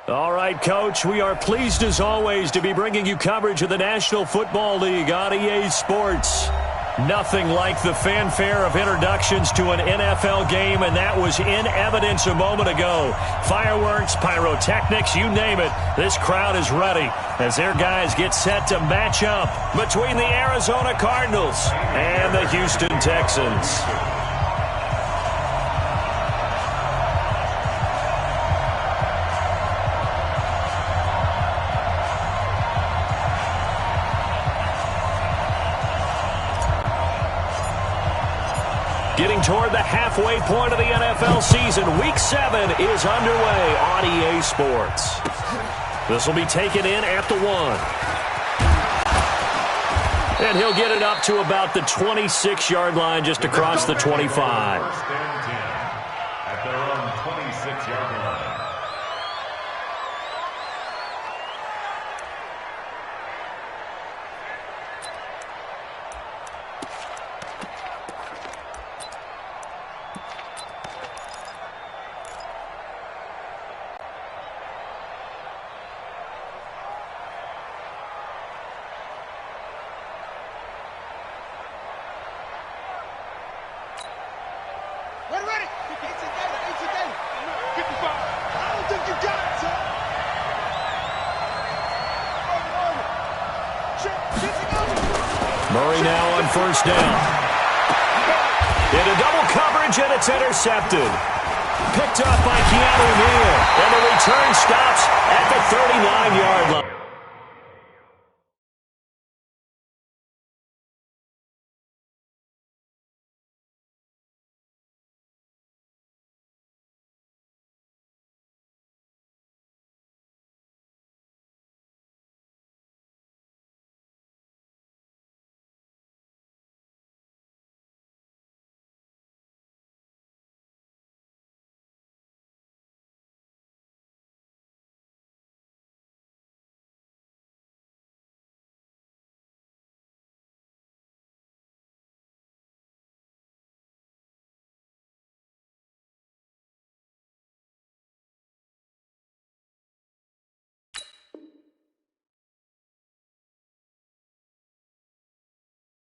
All right, Coach, we are pleased as always to be bringing you coverage of the National Football League on EA Sports. Nothing like the fanfare of introductions to an NFL game, and that was in evidence a moment ago. Fireworks, pyrotechnics, you name it. This crowd is ready as their guys get set to match up between the Arizona Cardinals and the Houston Texans. Getting toward the halfway point of the NFL season, Week 7 is underway on EA Sports. This will be taken in at the 1. And he'll get it up to about the 26-yard line just across the 25. First and 10 at their own 26-yard line. Murray now on first down. Into double coverage, and it's intercepted. Picked up by Keanu Neal, and the return stops at the 39-yard line.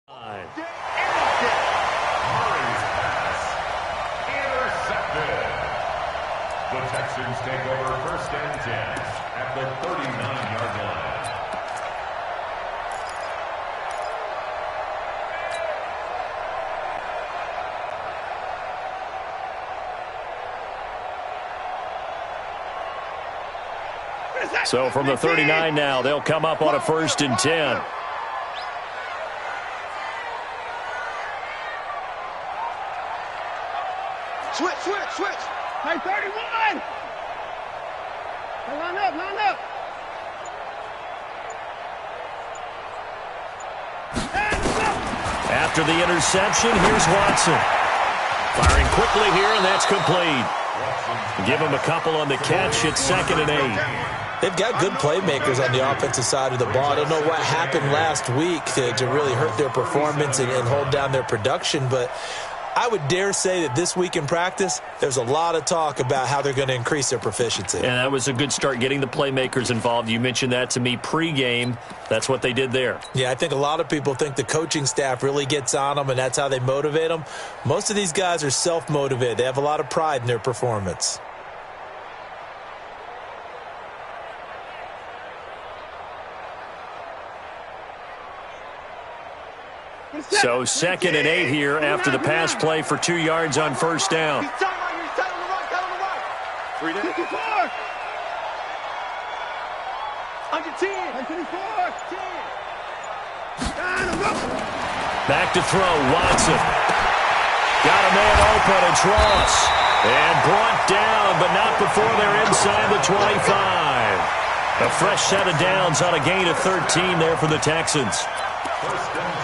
Murray's pass intercepted. The Texans take over first and 10 at the 39-yard line. So from the 39 now, they'll come up on a first and 10. Switch. Hey, 31. Line up. After the interception, here's Watson. Firing quickly here, and that's complete. Give him a couple on the catch. It's 2nd and 8. They've got good playmakers on the offensive side of the ball. I don't know what happened last week to really hurt their performance and hold down their production, but I would dare say that this week in practice, there's a lot of talk about how they're going to increase their proficiency. And that was a good start, getting the playmakers involved. You mentioned that to me pregame. That's what they did there. Yeah, I think a lot of people think the coaching staff really gets on them, and that's how they motivate them. Most of these guys are self-motivated. They have a lot of pride in their performance. So 2nd and 8 here after the pass play for 2 yards on first down. He's tight on the right. 3 down. 54. Under 10. 54. 10. Back to throw, Watson. Got a man open, it's Ross. And brought down, but not before they're inside the 25. A fresh set of downs on a gain of 13 there for the Texans.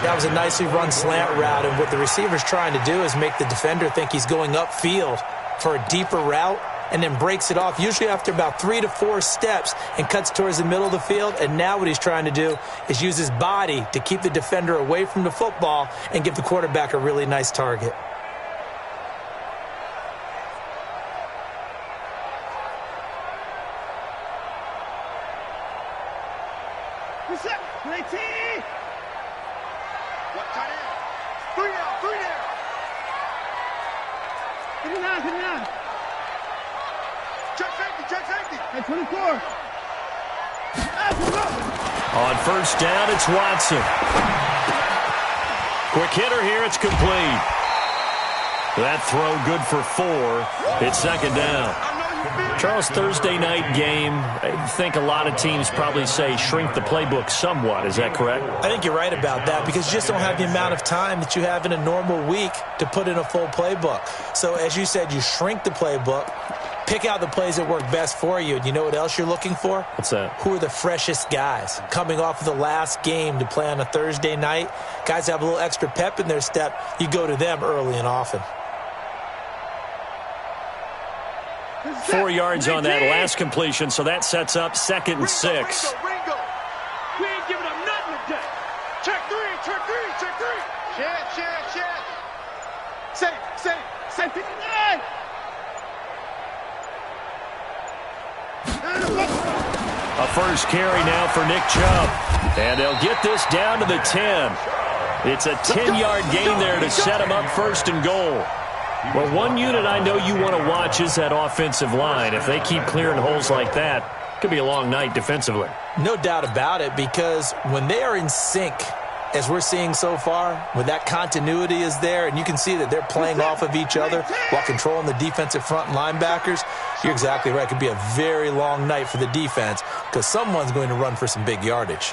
That was a nicely run slant route, and what the receiver's trying to do is make the defender think he's going upfield for a deeper route, and then breaks it off, usually after about 3 to 4 steps, and cuts towards the middle of the field. And now what he's trying to do is use his body to keep the defender away from the football and give the quarterback a really nice target. Play T. What tight end? 3 down, 3 down. Hit it now. Check safety. Hey, 24. On first down, it's Watson. Quick hitter here, it's complete. That throw good for 4. It's second down. Charles, Thursday night game, I think a lot of teams probably say shrink the playbook somewhat. Is that correct? I think you're right about that because you just don't have the amount of time that you have in a normal week to put in a full playbook. So as you said, you shrink the playbook, pick out the plays that work best for you. And you know what else you're looking for? What's that? Who are the freshest guys coming off of the last game to play on a Thursday night? Guys have a little extra pep in their step. You go to them early and often. 4 yards on that last completion, so that sets up 2nd and 6. Ringo. We ain't giving up nothing today. Check 3. Check. Safe 59. A first carry now for Nick Chubb. And they'll get this down to the 10. It's a 10-yard gain there to set him up 1st and goal. Well, one unit I know you want to watch is that offensive line. If they keep clearing holes like that, it could be a long night defensively. No doubt about it, because when they are in sync, as we're seeing so far, when that continuity is there, and you can see that they're playing off of each other while controlling the defensive front linebackers, you're exactly right. It could be a very long night for the defense because someone's going to run for some big yardage.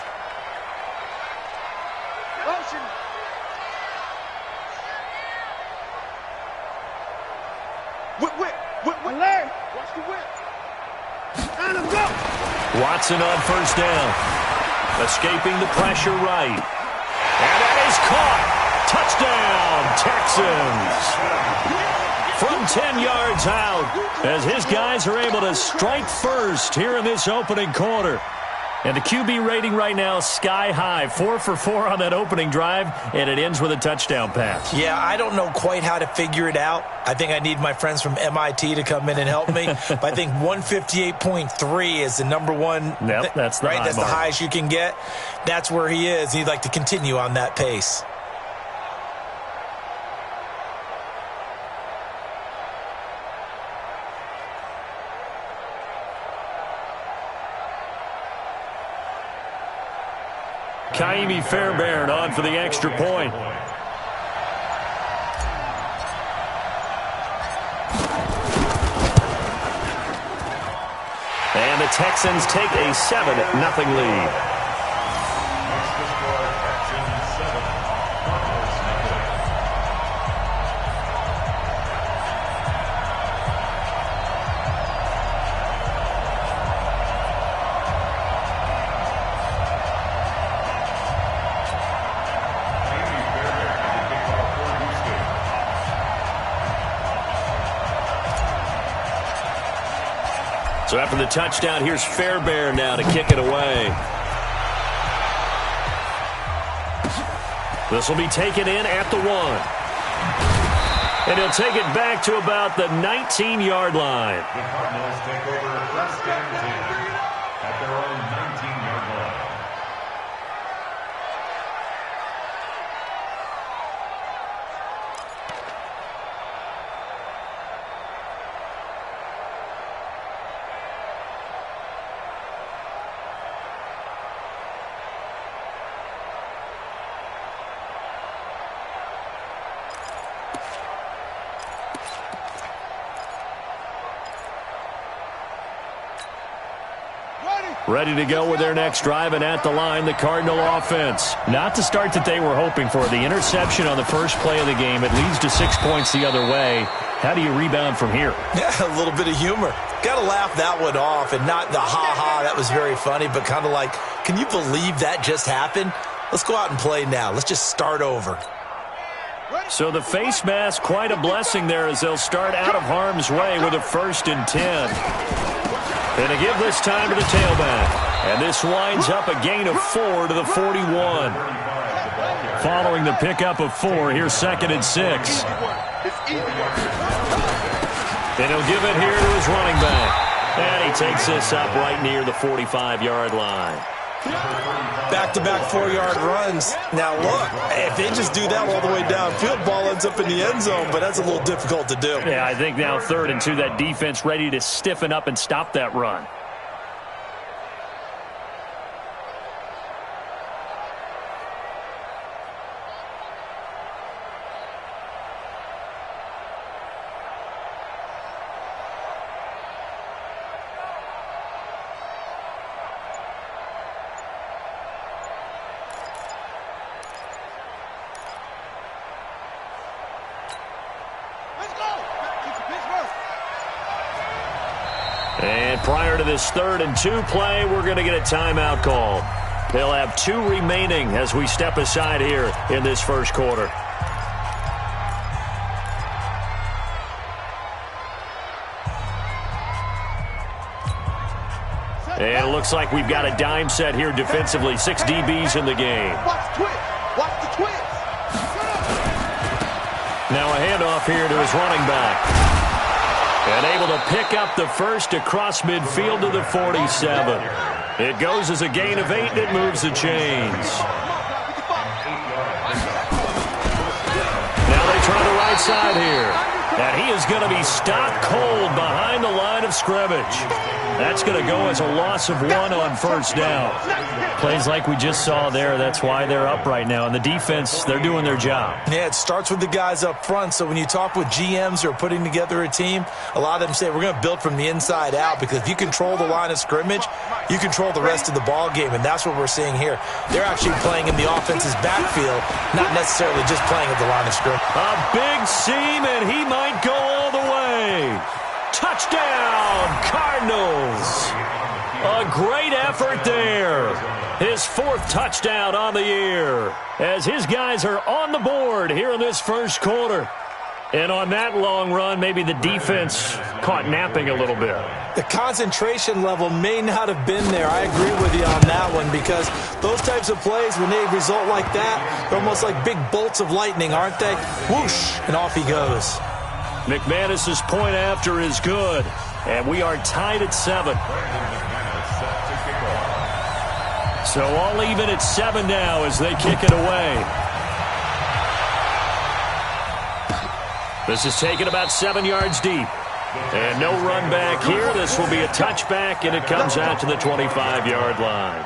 Watson on first down. Escaping the pressure right. And that is caught. Touchdown, Texans. From 10 yards out as his guys are able to strike first here in this opening quarter. And the QB rating right now sky high. 4 for 4 on that opening drive, and it ends with a touchdown pass. Yeah, I don't know quite how to figure it out. I think I need my friends from MIT to come in and help me. But I think 158.3 is the number one. Yep, that's the right. high That's mark. the highest you can get. That's where he is. He'd like to continue on that pace. Kaimi Fairbairn on for the extra point. And the Texans take a 7-0 lead. So after the touchdown, here's Fairbairn now to kick it away. This will be taken in at the 1. And he'll take it back to about the 19-yard line. The Cardinals take over 1st and 10 at their own 19-yard line. Ready to go with their next drive, and at the line, the Cardinal offense. Not the start that they were hoping for. The interception on the first play of the game. It leads to 6 points the other way. How do you rebound from here? Yeah, a little bit of humor. Got to laugh that one off, and not the ha-ha, that was very funny, but kind of like, can you believe that just happened? Let's go out and play now. Let's just start over. So the face mask, quite a blessing there as they'll start out of harm's way with a 1st and 10. And to give this time to the tailback. And this winds up a gain of 4 to the 41. Following the pickup of 4, here's 2nd and 6. And he'll give it here to his running back. And he takes this up right near the 45-yard line. Back-to-back 4-yard runs. Now, look, if they just do that all the way downfield, ball ends up in the end zone, but that's a little difficult to do. Yeah, I think now 3rd and 2, that defense ready to stiffen up and stop that run. And prior to this 3rd and 2 play, we're going to get a timeout called. They'll have 2 remaining as we step aside here in this first quarter. And it looks like we've got a dime set here defensively. 6 DBs in the game. Watch the twist. Watch the twist. Now a handoff here to his running back. And able to pick up the first across midfield to the 47. It goes as a gain of 8, and it moves the chains. Now they try the right side here. And he is going to be stopped cold behind the line of scrimmage. That's going to go as a loss of 1 on first down. Plays like we just saw there, that's why they're up right now. And the defense, they're doing their job. Yeah, it starts with the guys up front. So when you talk with GMs who are putting together a team, a lot of them say we're going to build from the inside out, because if you control the line of scrimmage, you control the rest of the ball game, and that's what we're seeing here. They're actually playing in the offense's backfield, not necessarily just playing at the line of scrimmage. A big seam, and he might go all the way. Touchdown, Cardinals. A great effort there. His 4th touchdown on the year as his guys are on the board here in this first quarter. And on that long run, maybe the defense caught napping a little bit. The concentration level may not have been there. I agree with you on that one, because those types of plays, when they result like that, they're almost like big bolts of lightning, aren't they? Whoosh, and off he goes. McManus's point after is good, and we are tied at 7. So all even at 7 now as they kick it away. This is taken about 7 yards deep. And no run back here. This will be a touchback, and it comes out to the 25-yard line.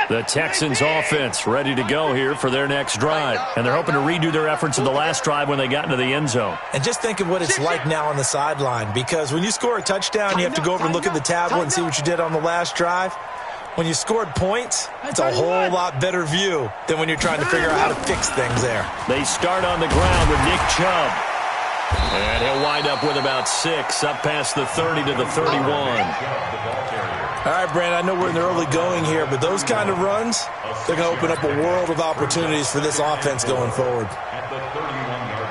The Texans offense ready to go here for their next drive. And they're hoping to redo their efforts in the last drive when they got into the end zone. And just think of what it's like now on the sideline, because when you score a touchdown, you have to go over and look at the tablet and see what you did on the last drive. When you scored points, it's a whole lot better view than when you're trying to figure out how to fix things there. They start on the ground with Nick Chubb. And he'll wind up with about 6, up past the 30 to the 31. All right, Brandon, I know we're in the early going here, but those kind of runs, they're going to open up a world of opportunities for this offense going forward. At the 31-yard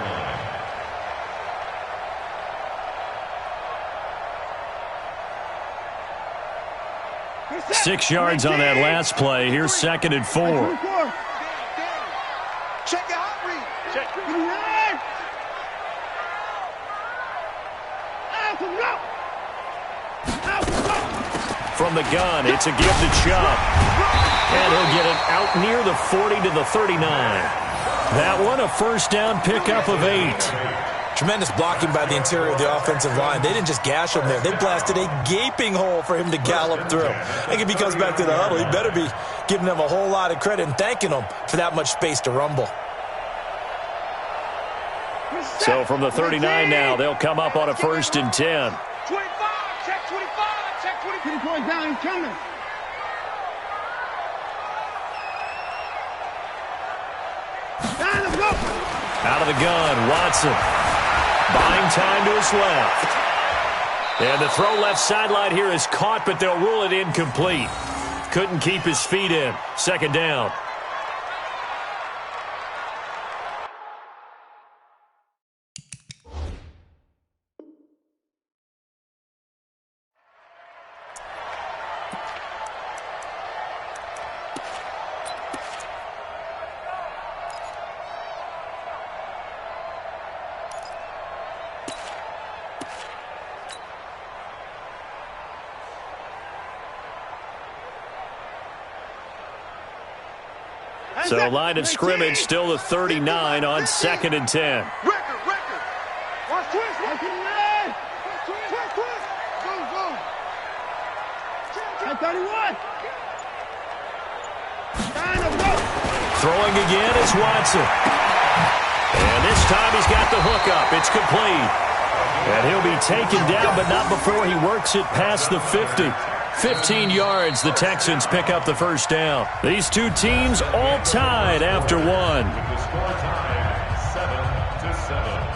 line. 6 yards on that last play. Here's 2nd and 4. Check your hot read. Check. From the gun, it's a give to Chubb. And he'll get it out near the 40 to the 39. That one, a first down pickup of 8. Tremendous blocking by the interior of the offensive line. They didn't just gash him there. They blasted a gaping hole for him to gallop through. I think if he comes back to the huddle, he better be giving them a whole lot of credit and thanking them for that much space to rumble. So from the 39 now, they'll come up on a 1st and 10. 25, check 25, check 20. 10 points down, he's coming. Let's go. Out of the gun, Watson. Buying time to his left. And the throw left sideline here is caught, but they'll rule it incomplete. Couldn't keep his feet in. 2nd down. So line of scrimmage still the 39 on 2nd and 10. Watch twist. Watch it. Twist. Go. 31. Throwing again is Watson. And this time he's got the hook up. It's complete. And he'll be taken down, but not before he works it past the 50. 15 yards, the Texans pick up the first down. These two teams all tied after one. With the score tied 7-7.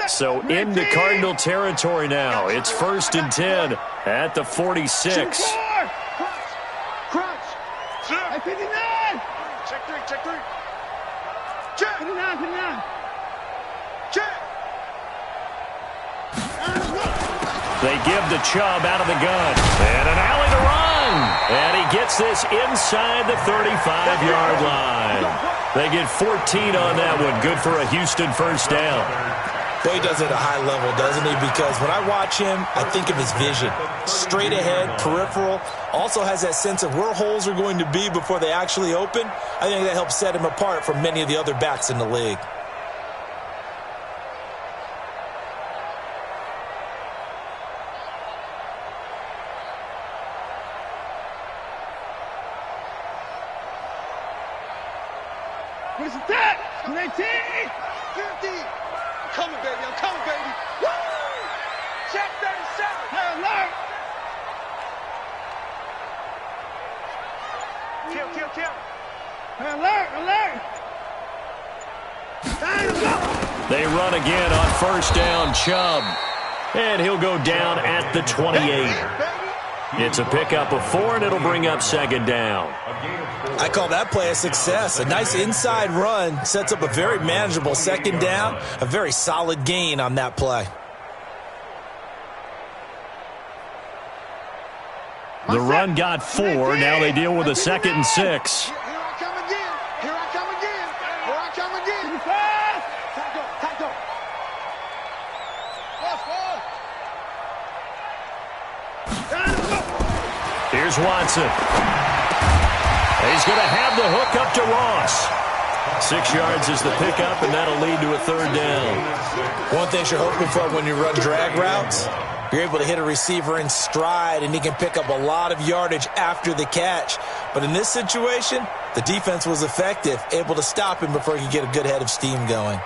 So into Cardinal territory now. It's 1st and 10 at the 46. Crunch. 59. Check 3. Check. 59. Check. They give to Chubb out of the gun. And an alley to run. And he gets this inside the 35-yard line. They get 14 on that one. Good for a Houston first down. Well, he does it at a high level, doesn't he? Because when I watch him, I think of his vision. Straight ahead, peripheral. Also has that sense of where holes are going to be before they actually open. I think that helps set him apart from many of the other backs in the league. Where's the tap? 19. 50. I'm coming, baby. Woo! Check 37. Hey, alert. Kill. Hey, alert. They run again on first down, Chubb. And he'll go down at the 28. It's a pickup of 4, and it'll bring up 2nd down. I call that play a success. A nice inside run sets up a very manageable 2nd down. A very solid gain on that play. The run got 4. Now they deal with a 2nd and 6. Here I come again. Tackle. Here's Watson. He's going to have the hook up to Ross. 6 yards is the pickup, and that'll lead to a 3rd down. One thing you're hoping for when you run drag routes, you're able to hit a receiver in stride, and he can pick up a lot of yardage after the catch. But in this situation, the defense was effective, able to stop him before he could get a good head of steam going.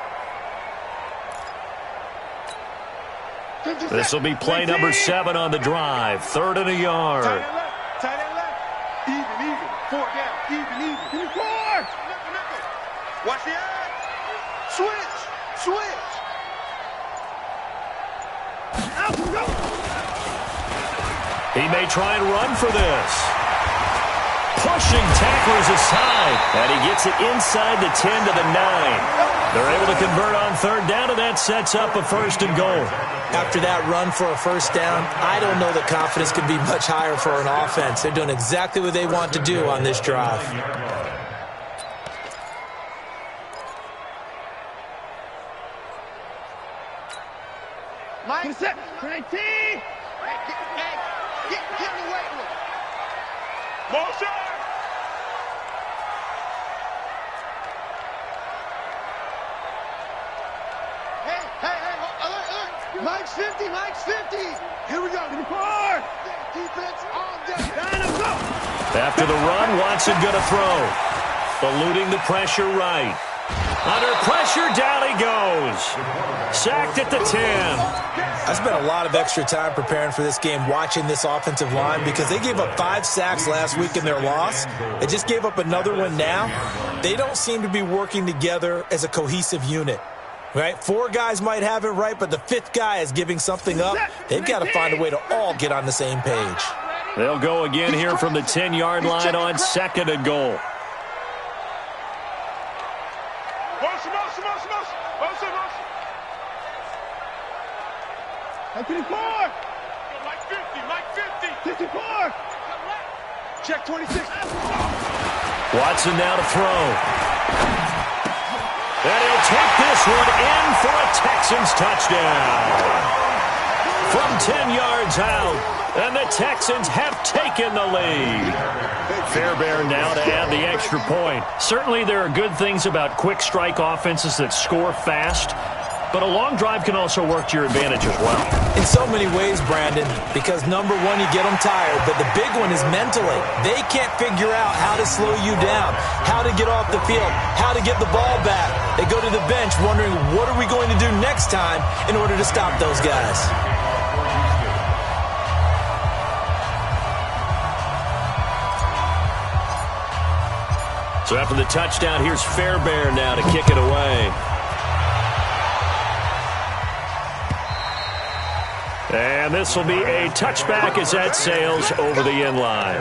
This will be play number 7 on the drive. 3rd and a yard. Tight end left. Even. 4 down. Even. 4. Watch the eye. Switch. He may try and run for this. Pushing tacklers aside. And he gets it inside the 10 to the 9. They're able to convert on 3rd down, and that sets up a 1st and goal. After that run for a 1st down, I don't know that confidence could be much higher for an offense. They're doing exactly what they want to do on this drive. Mike, set. 19. Get in the weight room. Motion. Hey, alert. Mike's 50. Here we go. Defense all day. After the run, Watson going to throw. Eluding the pressure right. Under pressure, down he goes. Sacked at the 10. I spent a lot of extra time preparing for this game watching this offensive line because they gave up 5 sacks last week in their loss. They just gave up another one now. They don't seem to be working together as a cohesive unit. Right? 4 guys might have it right, but the 5th guy is giving something up. They've got to find a way to all get on the same page. They'll go again here from the 10-yard line on 2nd and goal. Check 26. Watson now to throw. And he'll take this one in for a Texans touchdown. From 10 yards out, and the Texans have taken the lead. Fairbairn now to add the extra point. Certainly there are good things about quick strike offenses that score fast, but a long drive can also work to your advantage as well. In so many ways, Brandon, because number one, you get them tired, but the big one is mentally. They can't figure out how to slow you down, how to get off the field, how to get the ball back. They go to the bench wondering, what are we going to do next time in order to stop those guys? So after the touchdown, here's Fairbairn now to kick it away. And this will be a touchback as that sails over the end line.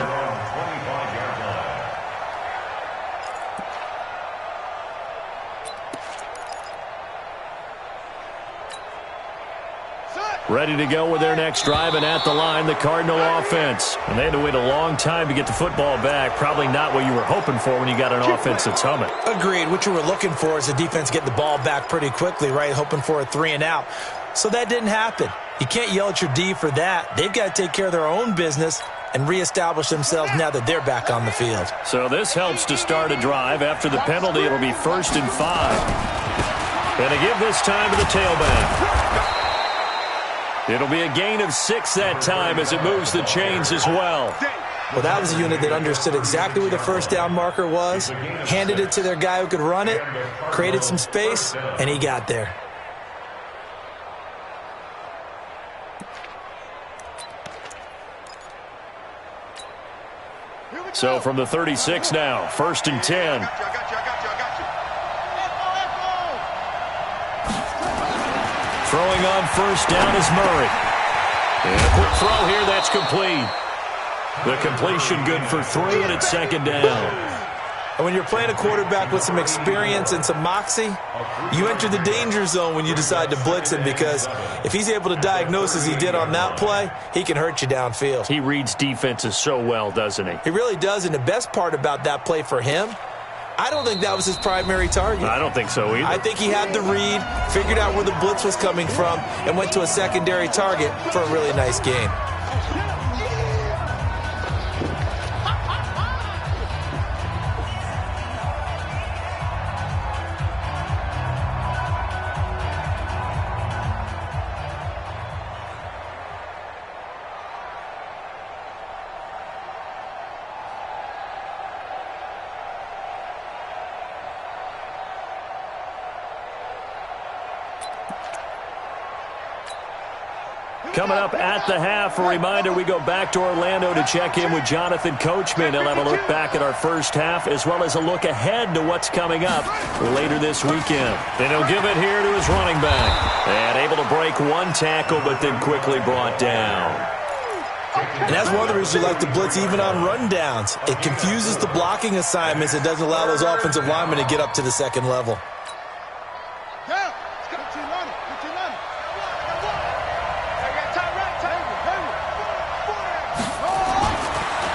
Ready to go with their next drive, and at the line, the Cardinal offense. And they had to wait a long time to get the football back. Probably not what you were hoping for when you got an offense that's humming. Agreed. What you were looking for is the defense get the ball back pretty quickly, right? Hoping for a 3-and-out. So that didn't happen. You can't yell at your D for that. They've got to take care of their own business and reestablish themselves now that they're back on the field. So this helps to start a drive. After the penalty, it'll be 1st and 5. And to give this time to the tailback. It'll be a gain of 6 that time as it moves the chains as well. Well, that was a unit that understood exactly where the first down marker was, handed it to their guy who could run it, created some space, and he got there. So from the 36 now, 1st and 10. Throwing on 1st down is Murray. And a quick throw here, that's complete. The completion good for 3, and it's 2nd down. And when you're playing a quarterback with some experience and some moxie, you enter the danger zone when you decide to blitz him, because if he's able to diagnose as he did on that play, he can hurt you downfield. He reads defenses so well, doesn't he? He really does, and the best part about that play for him, I don't think that was his primary target. I don't think so either. I think he had the read, figured out where the blitz was coming from, and went to a secondary target for a really nice gain. Coming up at the half, a reminder, we go back to Orlando to check in with Jonathan Coachman. He'll have a look back at our first half, as well as a look ahead to what's coming up later this weekend. Then he'll give it here to his running back. And able to break one tackle, but then quickly brought down. And that's one of the reasons you like to blitz even on rundowns. It confuses the blocking assignments. It doesn't allow those offensive linemen to get up to the second level.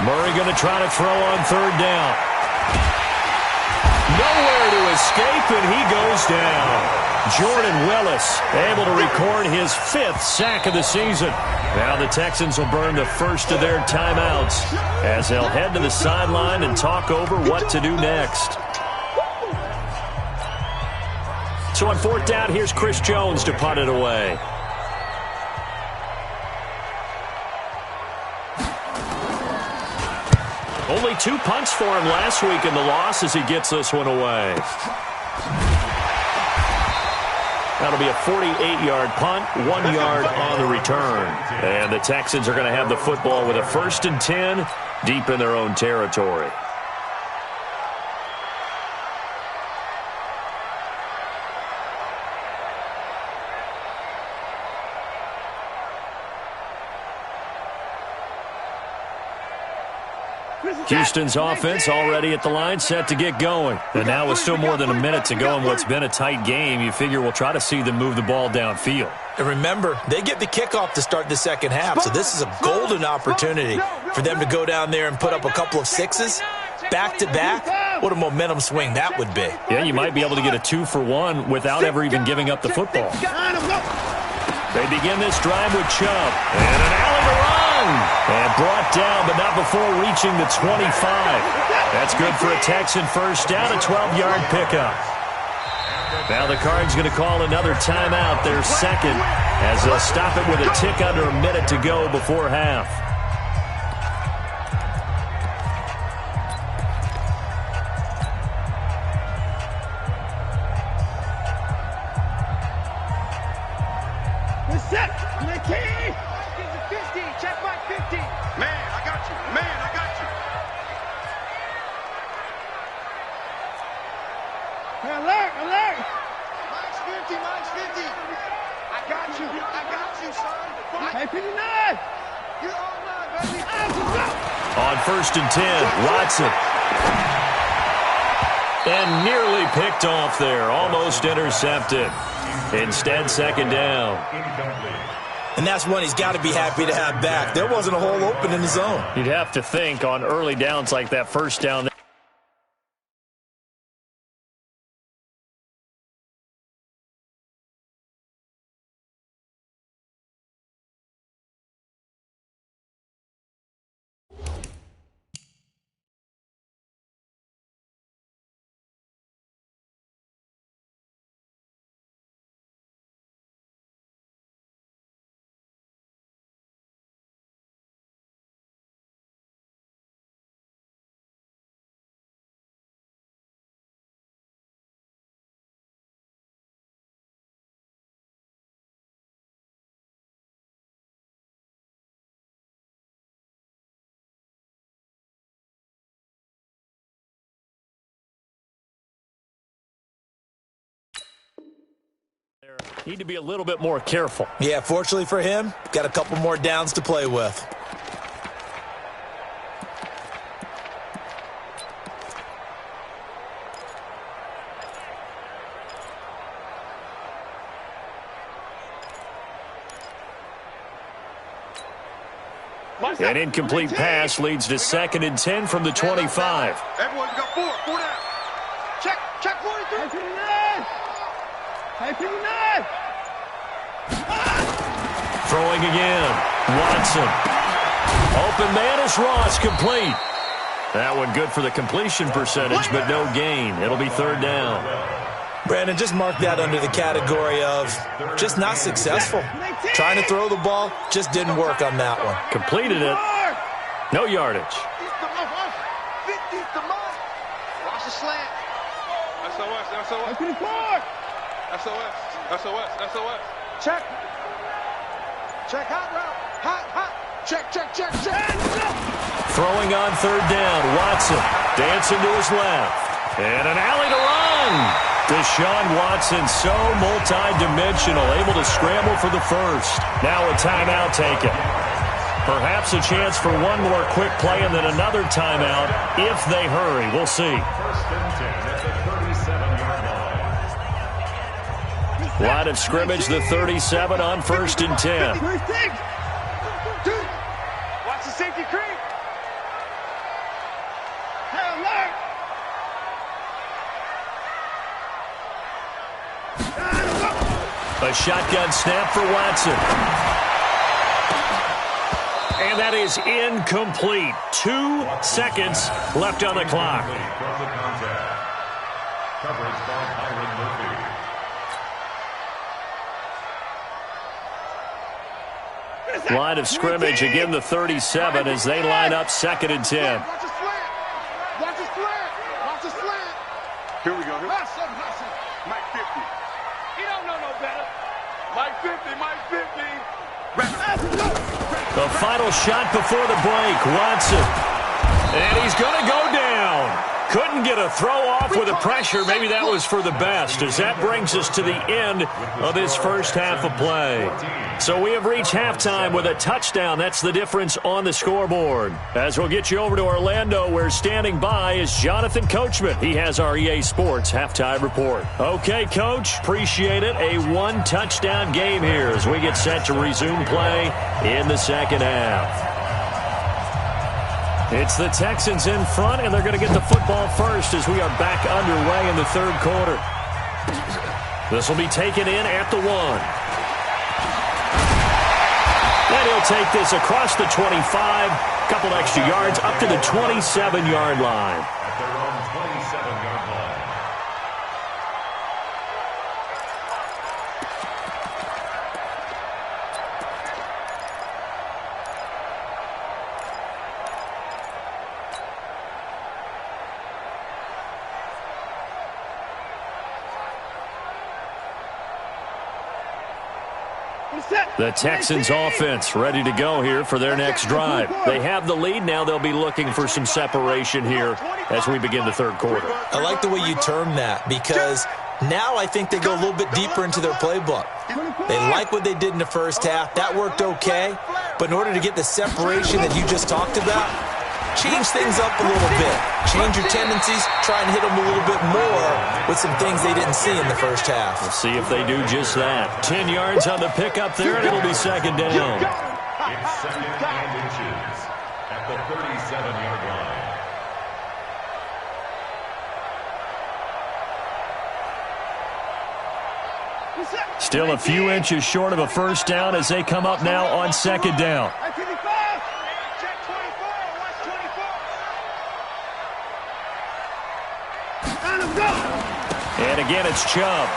Murray going to try to throw on 3rd down. Nowhere to escape, and he goes down. Jordan Willis able to record his 5th sack of the season. Now the Texans will burn the first of their timeouts as they'll head to the sideline and talk over what to do next. So on 4th down, here's Chris Jones to punt it away. Only 2 punts for him last week in the loss as he gets this one away. That'll be a 48-yard punt, 1 yard on the return. And the Texans are going to have the football with a 1st and 10 deep in their own territory. Houston's offense already at the line, set to get going. And now with still more than a minute to go in what's been a tight game, you figure we'll try to see them move the ball downfield. And remember, they get the kickoff to start the second half, so this is a golden opportunity for them to go down there and put up a couple of sixes back-to-back. What a momentum swing that would be. Yeah, you might be able to get a 2-for-1 without ever even giving up the football. They begin this drive with Chubb. And an alley to run. And brought down, but not before reaching the 25. That's good for a Texan first down, a 12-yard pickup. Now the Cards going to call another timeout, their second, as they'll stop it with a tick under a minute to go before half. Set. McKee. 50. Check my 50. Man, I got you. Man, I got you. Alert, alert. Mine's 50, mine's 50. I got you, son. Hey, 59. You're all mine, baby. On 1st and 10, Watson. And nearly picked off there, almost intercepted. Instead, second down. And that's one he's got to be happy to have back. There wasn't a hole open in the zone. You'd have to think on early downs like that first down. Need to be a little bit more careful. Yeah, fortunately for him, got a couple more downs to play with. An incomplete pass leads to 2nd and 10 from the 25. Everyone's got four down. Check 43. Hey, 59. Throwing again. Watson. Open man is Ross, complete. That one good for the completion percentage, but no gain. It'll be 3rd down. Brandon, just mark that under the category of just not successful. Trying to throw the ball, just didn't work on that one. Completed it. No yardage. 50's the mark. Watch the slant. SOS. SOS. Check. Hot route. Hot. Check. Throwing on 3rd down. Watson dancing to his left. And an alley to run. Deshaun Watson, so multi-dimensional, able to scramble for the first. Now a timeout taken. Perhaps a chance for one more quick play and then another timeout if they hurry. We'll see. 1st and 10 at the 37-yard line. Line of scrimmage, the 37 on 1st and 10. Watch the safety creep. Hey, alert. A shotgun snap for Watson. And that is incomplete. 2 seconds left on the clock. From the contact. Coverage by Byron Murphy. Line of scrimmage, again the 37 as they line up 2nd and 10. Watch the slant. Here we go. Mike 50. He don't know no better. Mike 50. The final shot before the break. Watson. And he's going to go down. Couldn't get a throw off with the pressure. Maybe that was for the best, as that brings us to the end of this first half of play. So we have reached halftime with a touchdown. That's the difference on the scoreboard. As we'll get you over to Orlando, where standing by is Jonathan Coachman. He has our EA Sports halftime report. Okay, Coach, appreciate it. A one-touchdown game here as we get set to resume play in the second half. It's the Texans in front, and they're going to get the football first as we are back underway in the third quarter. This will be taken in at the 1. And he'll take this across the 25, couple extra yards up to the 27-yard line. At their own 27-yard line. The Texans offense ready to go here for their next drive. They have the lead. Now they'll be looking for some separation here as we begin the third quarter. I like the way you term that, because now I think they go a little bit deeper into their playbook. They like what they did in the first half. That worked okay. But in order to get the separation that you just talked about, change things up a little bit. Change your tendencies. Try and hit them a little bit more with some things they didn't see in the first half. We'll see if they do just that. 10 yards on the pickup there, and it'll be second down. It's second and inches at the 37-yard line. Still a few inches short of a first down as they come up now on second down. And again, it's Chubb.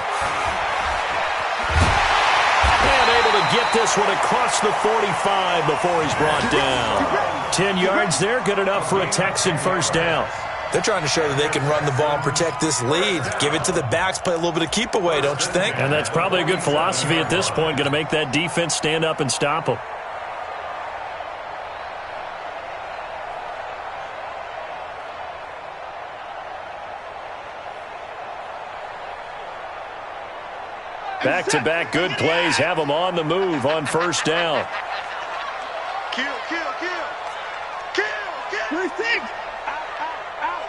And able to get this one across the 45 before he's brought down. 10 yards there, good enough for a Texan first down. They're trying to show that they can run the ball and protect this lead. Give it to the backs, play a little bit of keep away, don't you think? And that's probably a good philosophy at this point, going to make that defense stand up and stop them. Back-to-back good plays have them on the move on first down. Kill. 36. Out.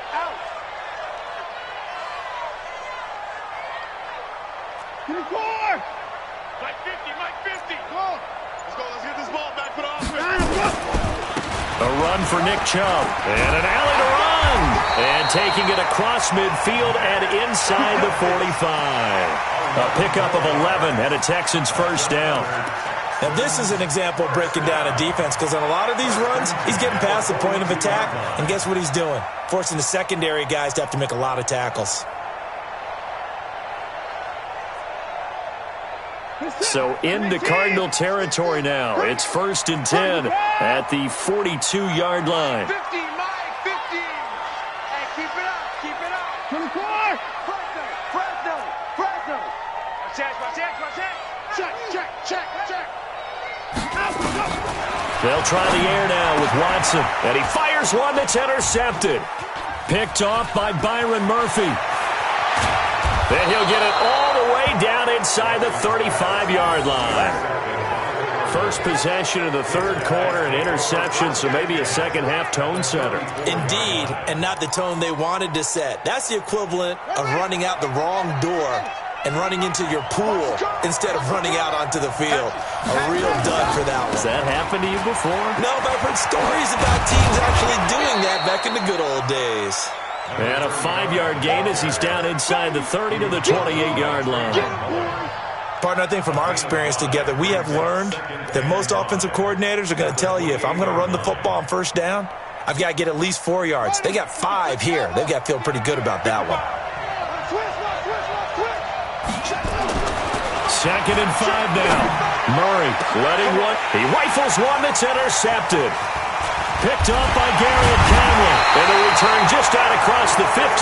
24. Mike 50. Go. Let's get this ball back for the offense. A run for Nick Chubb. And an alley to run. And taking it across midfield and inside the 45. A pickup of 11 and a Texans first down. Now, this is an example of breaking down a defense, because on a lot of these runs, he's getting past the point of attack, and guess what he's doing? Forcing the secondary guys to have to make a lot of tackles. So into Cardinal territory now. It's 1st and 10 at the 42-yard line. 50, Mike, 50. Hey, keep it up. 24. Fresno. Check. They'll try the air now with Watson. And he fires one that's intercepted. Picked off by Byron Murphy. Then he'll get it all the way down inside the 35-yard line. First possession of the third quarter, an interception, so maybe a second-half tone setter. Indeed, and not the tone they wanted to set. That's the equivalent of running out the wrong door and running into your pool instead of running out onto the field. A real dud for that one. Has that happened to you before? No, but I've heard stories about teams actually doing that back in the good old days. And a 5-yard gain as he's down inside the 30 to the 28-yard line. Partner, I think from our experience together, we have learned that most offensive coordinators are going to tell you, if I'm going to run the football on first down, I've got to get at least 4 yards. They got 5 here. They've got to feel pretty good about that one. 2nd and 5 now. Murray letting one. He rifles one that's intercepted. Picked up by Garrett Cameron. And the return just out across the 15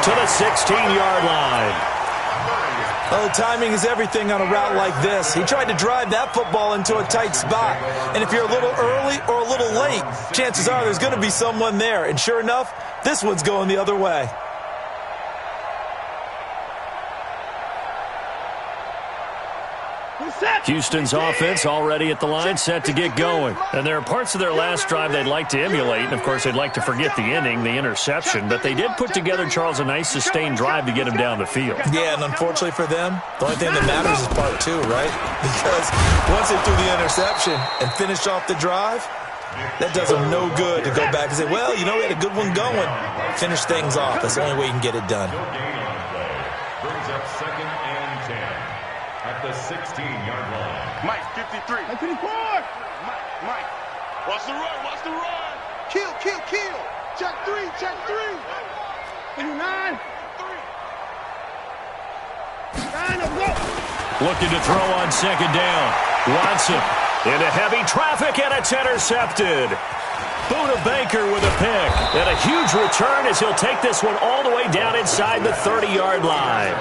to the 16-yard line. Oh, timing is everything on a route like this. He tried to drive that football into a tight spot. And if you're a little early or a little late, chances are there's going to be someone there. And sure enough, This one's going the other way. Houston's offense already at the line, set to get going. And there are parts of their last drive they'd like to emulate. And, of course, they'd like to forget the inning, the interception. But they did put together, Charles, a nice sustained drive to get him down the field. Yeah, and unfortunately for them, the only thing that matters is part two, right? Because once they threw the interception and finished off the drive, that does them no good to go back and say, well, you know, we had a good one going. Finish things off. That's the only way you can get it done. Brings up 2nd and 10 at the 16-yard line. Mike, 53. Mike, 54. Mike. Watch the run, watch the run. Kill. Check 3. 59. 9, go. Looking to throw on 2nd down. Watson into heavy traffic, and it's intercepted. Buda Baker with a pick. And a huge return as he'll take this one all the way down inside the 30-yard line.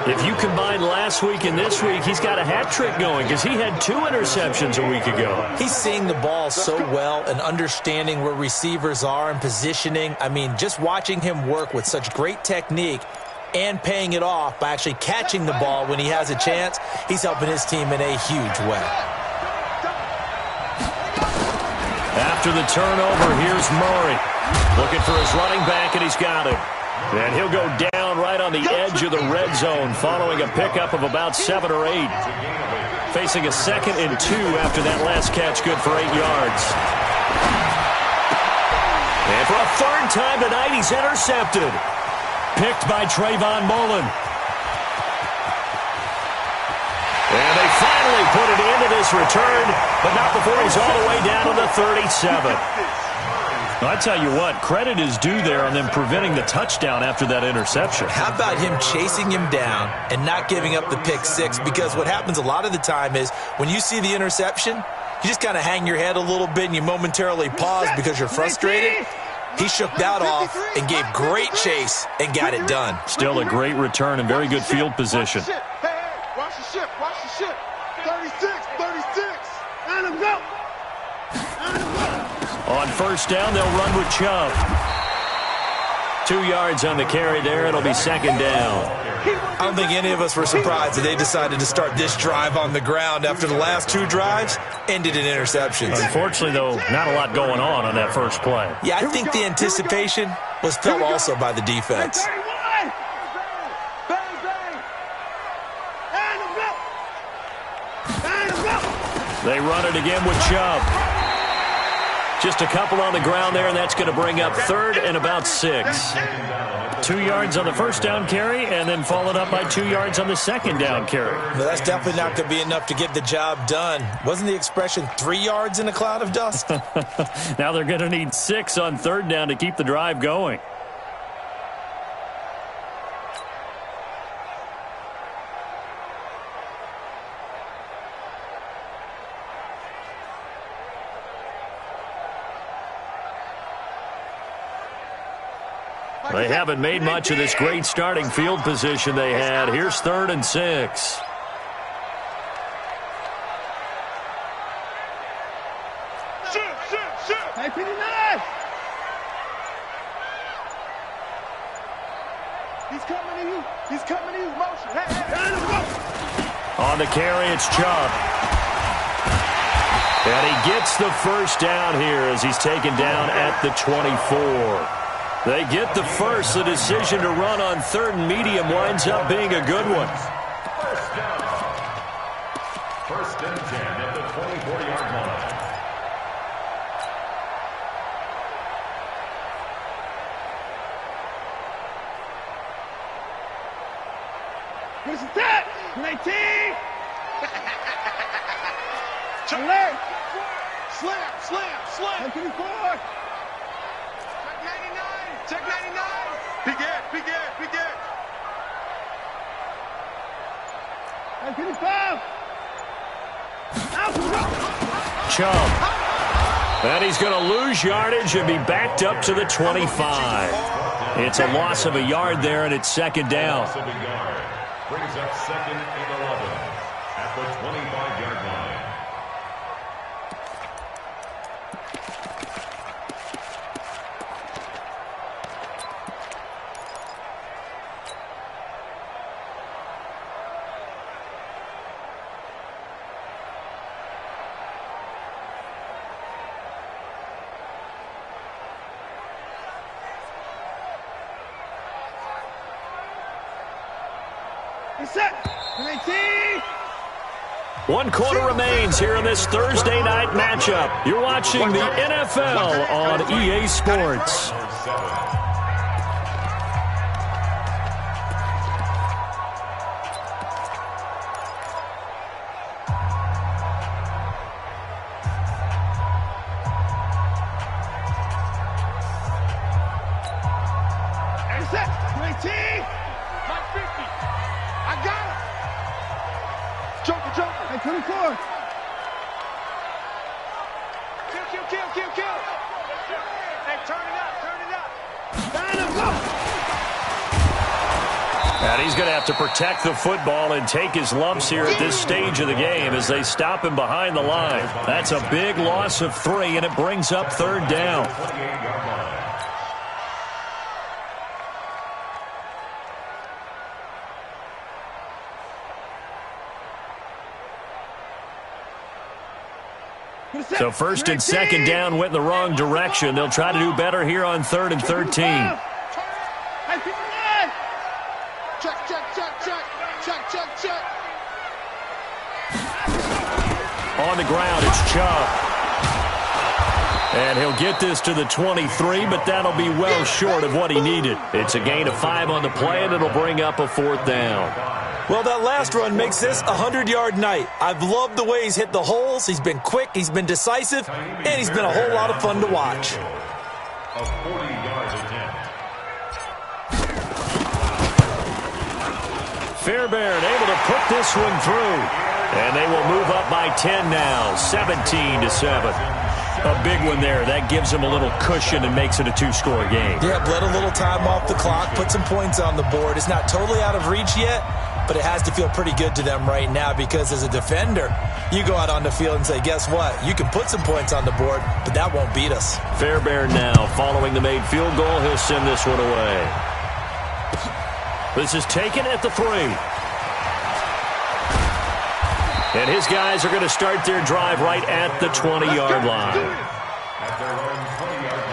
If you combine last week and this week, he's got a hat trick going because he had 2 interceptions a week ago. He's seeing the ball so well and understanding where receivers are and positioning. I mean, just watching him work with such great technique and paying it off by actually catching the ball when he has a chance, he's helping his team in a huge way. After the turnover, here's Murray. Looking for his running back, and he's got him. And he'll go down right on the edge of the red zone following a pickup of about 7 or 8. Facing a 2nd and 2 after that last catch, good for 8 yards. And for a 3rd time tonight, he's intercepted. Picked by Trayvon Mullen. And they finally put it into this return, but not before he's all the way down to the 37. I tell you what, credit is due there on them preventing the touchdown after that interception. How about him chasing him down and not giving up the pick 6? Because what happens a lot of the time is when you see the interception, you just kind of hang your head a little bit and you momentarily pause because you're frustrated. He shook that off and gave great chase and got it done. Still a great return and very good field position. Watch the ship. 36. And him go. On 1st down, they'll run with Chubb. 2 yards on the carry there. It'll be 2nd down. I don't think any of us were surprised that they decided to start this drive on the ground after the last 2 drives ended in interceptions. Unfortunately, though, not a lot going on that first play. Yeah, I think the anticipation was felt also by the defense. They run it again with Chubb. Just a couple on the ground there, and that's going to bring up 3rd and about 6. 2 yards on the 1st down carry, and then followed up by 2 yards on the 2nd down carry. Well, that's definitely not going to be enough to get the job done. Wasn't the expression 3 yards in a cloud of dust? Now they're going to need 6 on 3rd down to keep the drive going. They haven't made much of this great starting field position they had. Here's 3rd and 6. Hey, 59. He's coming to you. Motion. Hey, go. On the carry, it's Chubb. And he gets the 1st down here as he's taken down at the 24. They get the 1st. The decision to run on 3rd and medium winds up being a good one. 1st and 10 at the 24-yard line. What's that? 19. Alert. Slam. 24. Check 99. Big Ed. 55. Chubb. And he's going to lose yardage and be backed up to the 25. It's a loss of a yard there, and it's 2nd down. Loss of a yard. Brings up 2nd and 11 at the 25-yard line. 1 quarter remains here in this Thursday night matchup. You're watching the NFL on EA Sports. And he's going to have to protect the football and take his lumps here at this stage of the game as they stop him behind the line. That's a big loss of 3, and it brings up 3rd down. So 1st and 2nd down went in the wrong direction. They'll try to do better here on 3rd and 13. Check. On the ground, it's Chubb. And he'll get this to the 23, but that'll be well short of what he needed. It's a gain of 5 on the play, and it'll bring up a 4th down. Well, that last run makes this a 100-yard night. I've loved the way he's hit the holes. He's been quick, he's been decisive, and he's been a whole lot of fun to watch. A 40-yard attempt. Fairbairn able to put this one through. And they will move up by 10 now, 17-7. A big one there. That gives them a little cushion and makes it a 2-score game. Yeah, bled a little time off the clock, put some points on the board. It's not totally out of reach yet, but it has to feel pretty good to them right now because as a defender, you go out on the field and say, guess what? You can put some points on the board, but that won't beat us. Fairbairn now following the made field goal. He'll send this one away. This is taken at the 3. And his guys are going to start their drive right at the 20-yard line. At their own 20-yard line.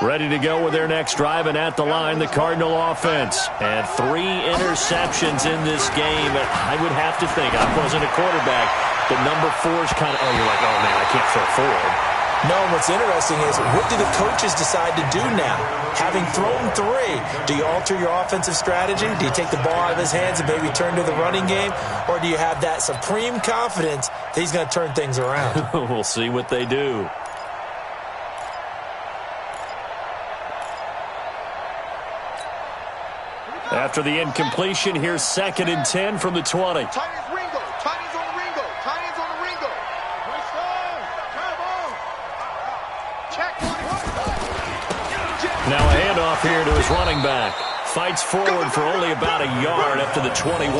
Ready to go with their next drive, and at the line, the Cardinal offense. And 3 interceptions in this game. And I would have to think, I wasn't a quarterback, but number 4's kind of, you're like, oh, man, I can't throw forward. No, what's interesting is, what do the coaches decide to do now? Having thrown 3, do you alter your offensive strategy? Do you take the ball out of his hands and maybe turn to the running game? Or do you have that supreme confidence that he's going to turn things around? We'll see what they do. After the incompletion, here's 2nd and 10 from the 20. Tight ends Ringo. Tight ends on the Ringo. Tight ends on the Ringo. Check. Now a handoff here to his running back. Fights forward for only about a yard up to the 21.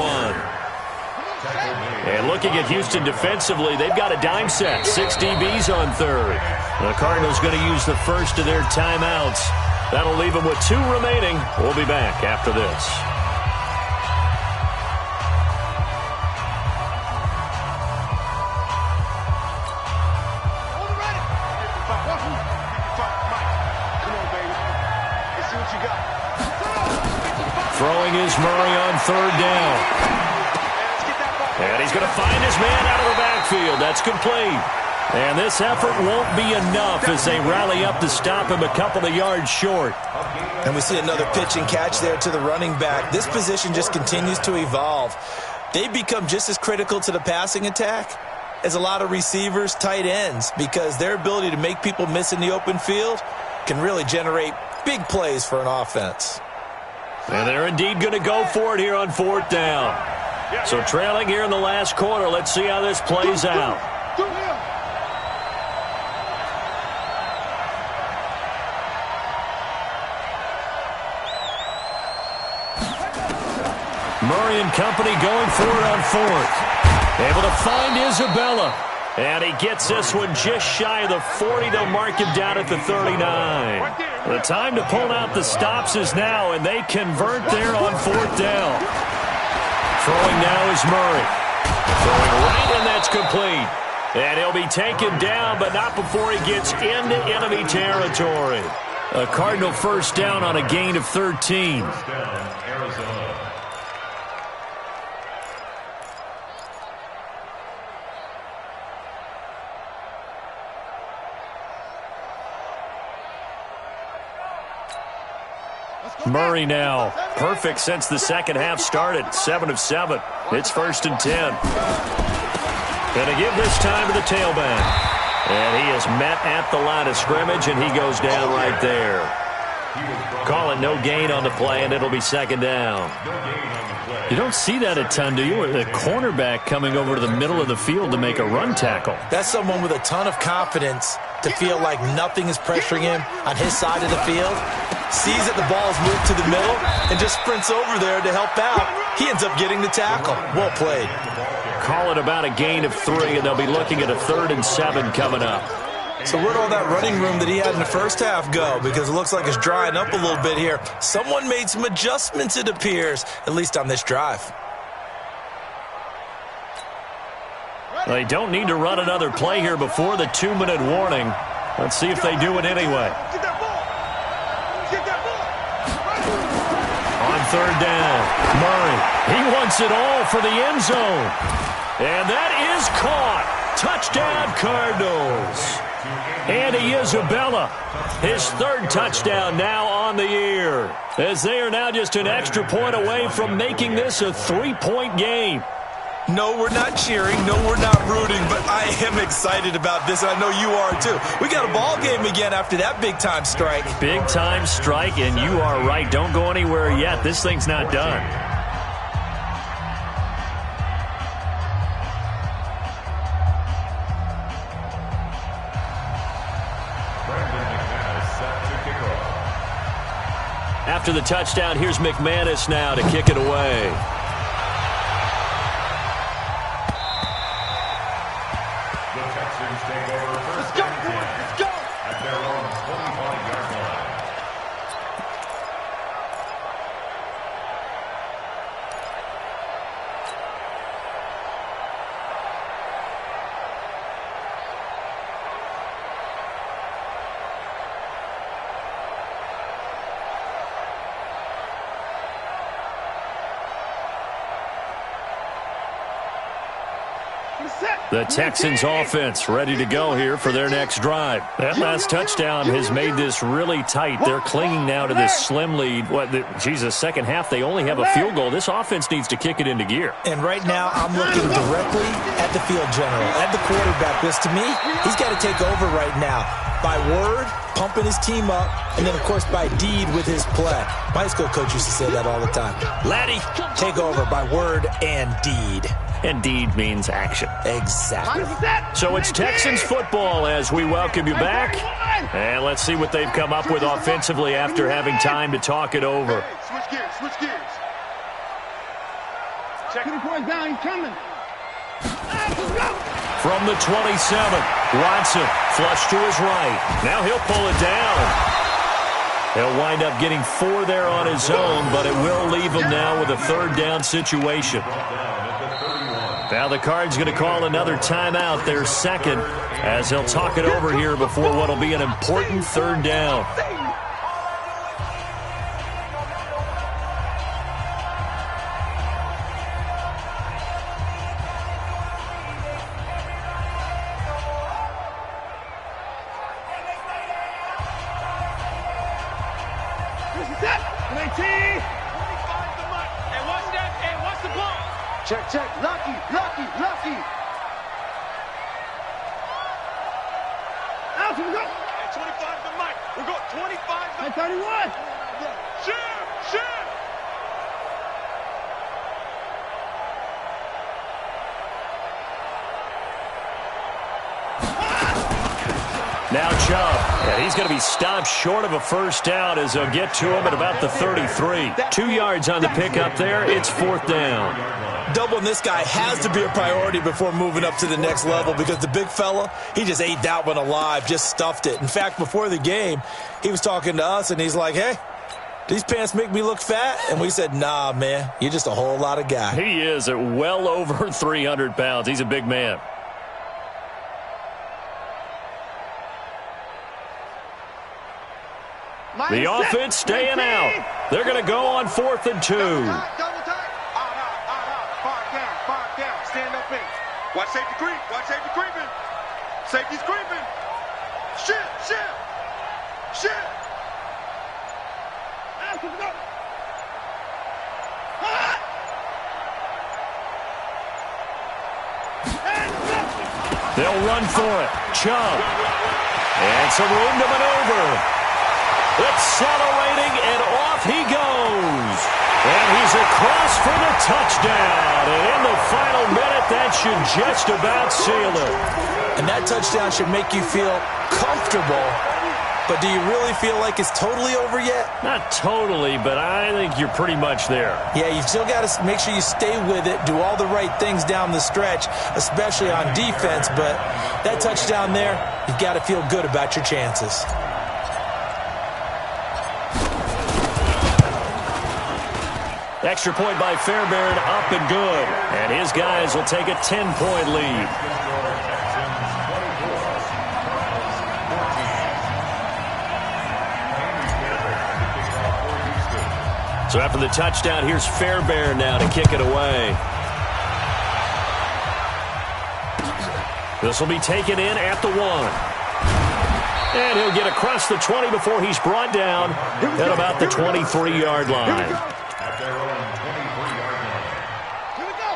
And looking at Houston defensively, they've got a dime set. 6 DBs on 3rd. The Cardinals going to use the first of their timeouts. That'll leave them with 2 remaining. We'll be back after this. Throwing is Murray on 3rd down. And he's going to find his man out of the backfield. That's complete. And this effort won't be enough as they rally up to stop him a couple of yards short. And we see another pitch and catch there to the running back. This position just continues to evolve. They become just as critical to the passing attack as a lot of receivers, tight ends, because their ability to make people miss in the open field can really generate big plays for an offense. And they're indeed going to go for it here on 4th down. So trailing here in the last quarter. Let's see how this plays out. Murray and company going for it on 4th. Able to find Isabella. And he gets this one just shy of the 40. They'll mark him down at the 39. The time to pull out the stops is now, and they convert there on 4th down. Throwing now is Murray. Throwing right, and that's complete. And he'll be taken down, but not before he gets into enemy territory. A Cardinal first down on a gain of 13. First down, Arizona. Murray now. Perfect since the second half started. 7 of 7. It's 1st and 10. Going to give this time to the tailback. And he is met at the line of scrimmage, and he goes down right there. Call it no gain on the play, and it'll be 2nd down. You don't see that a ton, do you? The cornerback coming over to the middle of the field to make a run tackle. That's someone with a ton of confidence to feel like nothing is pressuring him on his side of the field. Sees that the ball is moved to the middle and just sprints over there to help out. He ends up getting the tackle. Well played. Call it about a gain of 3, and they'll be looking at a 3rd and 7 coming up. So where'd all that running room that he had in the first half go? Because it looks like it's drying up a little bit here. Someone made some adjustments, it appears, at least on this drive. They don't need to run another play here before the 2-minute warning. Let's see if they do it anyway. On 3rd down, Murray. He wants it all for the end zone. And that is caught. Touchdown, Cardinals. Andy Isabella, his 3rd touchdown now on the year, as they are now just an extra point away from making this a 3-point game. No, we're not cheering. No, we're not rooting, but I am excited about this. I know you are too. We got a ball game again after that big-time strike. Big-time strike, and you are right. Don't go anywhere yet. This thing's not done. After the touchdown, here's McManus now to kick it away. The Texans take over first and 10 at their own 25-yard line. The Texans offense ready to go here for their next drive. That last touchdown has made this really tight. They're clinging now to this slim lead. Second half, they only have a field goal. This offense needs to kick it into gear. And right now, I'm looking directly at the field general, at the quarterback, because to me, he's got to take over right now. By word, pumping his team up, and then, of course, by deed with his play. My high school coach used to say that all the time. Laddie, take over by word and deed. And deed means action. Exactly. So it's Texans football as we welcome you back. And let's see what they've come up with offensively after having time to talk it over. Switch gears, switch gears. Check the boys down, he's coming. From the 27, Watson flush to his right. Now he'll pull it down. He'll wind up getting 4 there on his own, but it will leave him now with a 3rd down situation. Now the Cards going to call another timeout, their 2nd, as they'll talk it over here before what will be an important 3rd down. Check, check. Lucky, lucky, lucky. Out, we go. Hey, 25 to Mike. We got 25 to 31. Shoot. Now Chubb. And he's going to be stopped short of a 1st down as they'll get to him at about the 33. 2 yards on the pickup there. It's 4th down. Doubling this guy has to be a priority before moving up to the next level because the big fella, he just ate that one alive, just stuffed it. In fact, before the game, he was talking to us, and he's like, hey, these pants make me look fat? And we said, nah, man, you're just a whole lot of guy. He is at well over 300 pounds. He's a big man. The offense staying out. They're going to go on 4th and 2. Double tight. Far down. Stand up in. Watch safety creep. Watch safety creeping. Safety's creeping. Shit. They'll run for it. Chubb. And some room to maneuver. Accelerating, and off he goes. And he's across for the touchdown. And in the final minute, that should just about seal it. And that touchdown should make you feel comfortable. But do you really feel like it's totally over yet? Not totally, but I think you're pretty much there. Yeah, you've still got to make sure you stay with it, do all the right things down the stretch, especially on defense. But that touchdown there, you've got to feel good about your chances. Extra point by Fairbairn, up and good. And his guys will take a 10-point lead. So after the touchdown, here's Fairbairn now to kick it away. This will be taken in at the 1. And he'll get across the 20 before he's brought down at about the 23-yard line.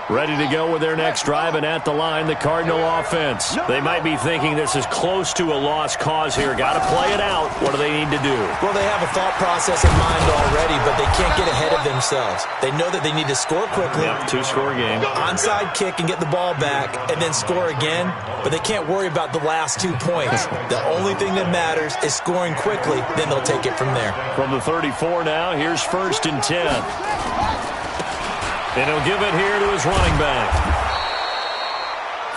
Ready to go with their next drive, and at the line, the Cardinal offense. They might be thinking this is close to a lost cause here. Got to play it out. What do they need to do? Well, they have a thought process in mind already, but they can't get ahead of themselves. They know that they need to score quickly. Yep, 2-score game. Onside kick and get the ball back, and then score again. But they can't worry about the last 2 points. The only thing that matters is scoring quickly. Then they'll take it from there. From the 34 now, here's 1st and 10. And he'll give it here to his running back.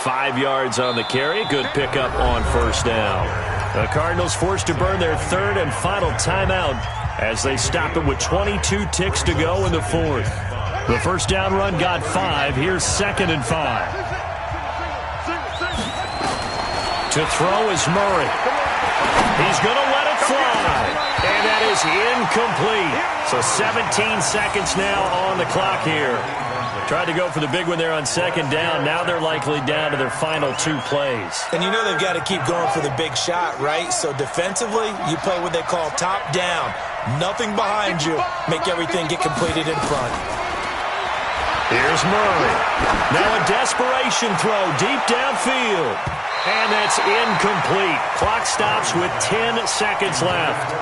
5 yards on the carry. Good pickup on 1st down. The Cardinals forced to burn their 3rd and final timeout as they stop it with 22 ticks to go in the 4th. The 1st down run got 5. Here's 2nd and 5. To throw is Murray. He's going to let it fly. And that is incomplete. So 17 seconds now on the clock here. Tried to go for the big one there on 2nd down. Now they're likely down to their final 2 plays. And you know they've got to keep going for the big shot, right? So defensively, you play what they call top down. Nothing behind you. Make everything get completed in front. Here's Murray. Now a desperation throw deep downfield. And that's incomplete. Clock stops with 10 seconds left.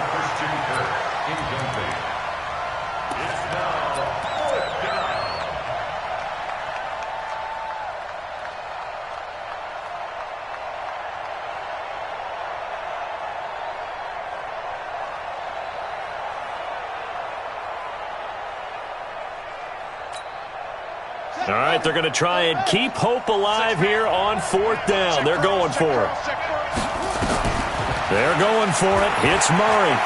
All right, they're going to try and keep hope alive here on 4th down. They're going for it. They're going for it. It's Murray.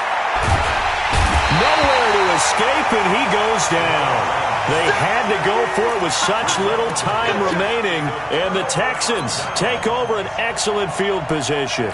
Nowhere to escape, and he goes down. They had to go for it with such little time remaining, and the Texans take over an excellent field position.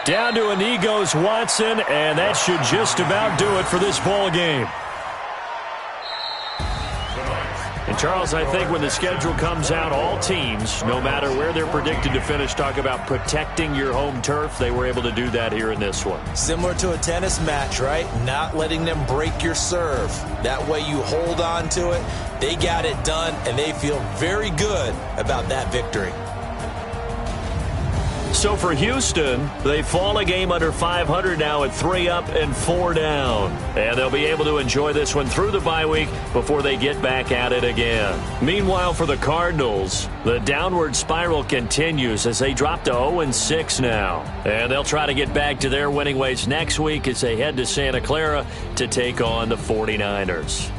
Down to a knee goes Watson, and that should just about do it for this ball game. And Charles, I think when the schedule comes out, all teams, no matter where they're predicted to finish, talk about protecting your home turf. They were able to do that here in this one. Similar to a tennis match, right? Not letting them break your serve. That way you hold on to it. They got it done, and they feel very good about that victory. So for Houston, they fall a game under 500 now at 3 up and 4 down. And they'll be able to enjoy this one through the bye week before they get back at it again. Meanwhile, for the Cardinals, the downward spiral continues as they drop to 0-6 now. And they'll try to get back to their winning ways next week as they head to Santa Clara to take on the 49ers.